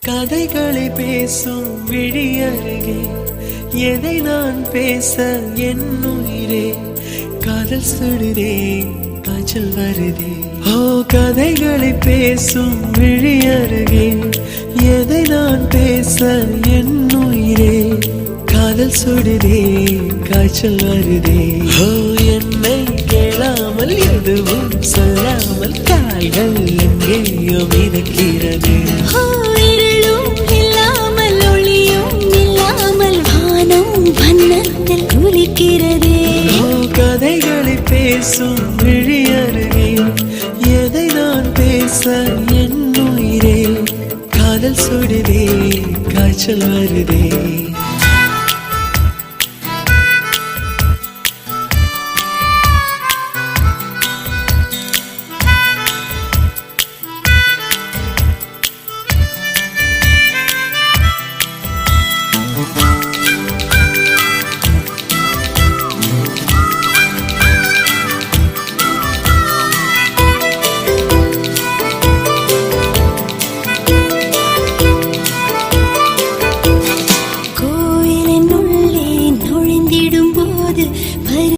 கதைகளை பேசும் விழி அருகே எதை நான் பேச என் உயிரே காதல் சுடுதே காய்ச்சல் வருதே. ஓ கதைகளை பேசும் விழி அருகே எதை நான் பேச என் உயிரே காதல் சுடுதே காய்ச்சல் வருதே. ஓ என்னை கேளாமல் எதுவும் சொல்லாமல் கால்கள் எங்கேயோ மிதக்கிறது. கதைகளை பேசும் விழி அருகே எதை நான் பேச என் உயிரே காதல் சுடுதே காய்ச்சல் வருதே.